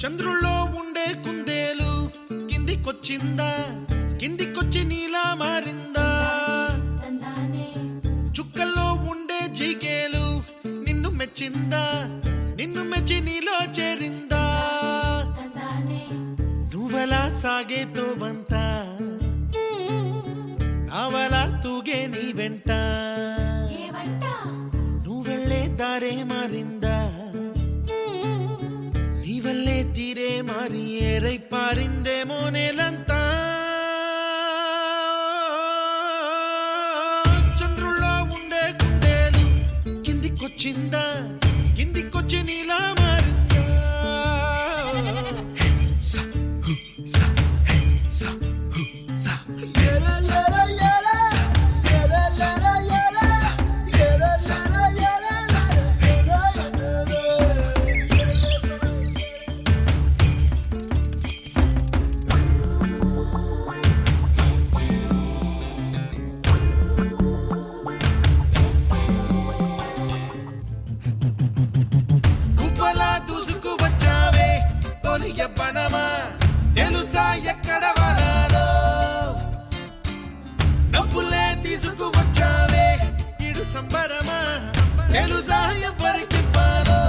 చంద్రుల్లో ఉండే కుందేలు కిందికొచ్చిందా, కిందికొచ్చి నీలా మారిందా? చుక్కల్లో ఉండే జీకేలు నిన్ను మెచ్చిందా, నిన్ను మెచ్చి నీలో చేరిందా? నువ్వలా సాగేతో వంత, నావలా తూగే నీ వెంట, నువ్వెళ్ళే దారే మారిందా, నీ వల్లే తీరే మారి ఏరై పారిందేమో నేలంతా. చంద్రుల్లో ఉండే కుందేలు కిందికొచ్చిందా, కిందికొచ్చి నీలా మారిందా? యవ్వనమా తెలుసా ఎక్కడ వనాలో, నవ్వులే తీసుకువచ్చావే ఇడు సంబరమా తెలుసా ఎవరికి పాలో?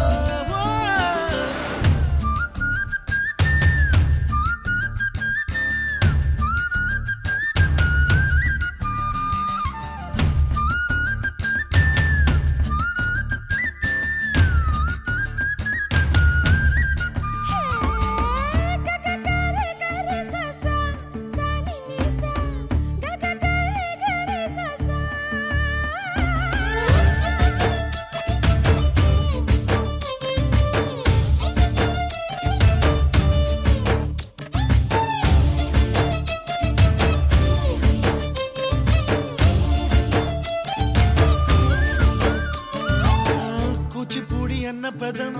అన్న పదం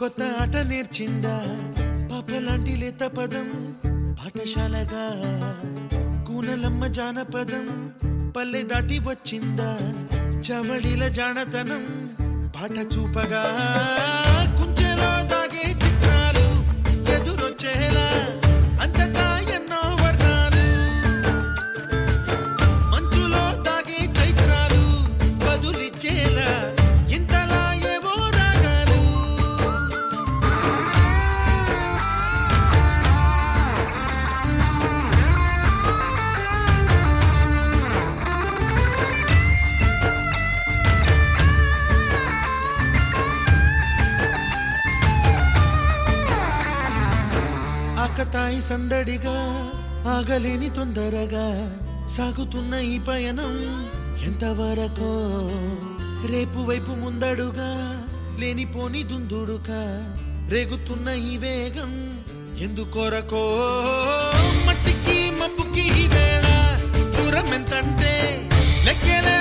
కొత్త ఆట నేర్చిందా, పాపలాంటి లేత పదం పాఠశాలగా, కూనలమ్మ జానపదం పల్లె దాటి వచ్చిందా, చవళిల జానతనం పాట చూపగా, కుంచెలో దాగే చిత్రాలు ఎదురొచ్చేలా అంతటా ఎన్నో వర్ణాలు, మంచులో దాగే చైత్రాలు బదులిచ్చేలా ఆకతాయి సందడిగా ఆగలేని తొందరగా సాగుతున్న ఈ పయనం ఎంతవరకో, రేపు వైపు ముందడుగా లేనిపోని దుందుడుగా రేగుతున్న ఈ వేగం ఎందుకొరకో? మట్టికి మబ్బుకి ఈ వేళ దూరం ఎంతంటే లెక్కలే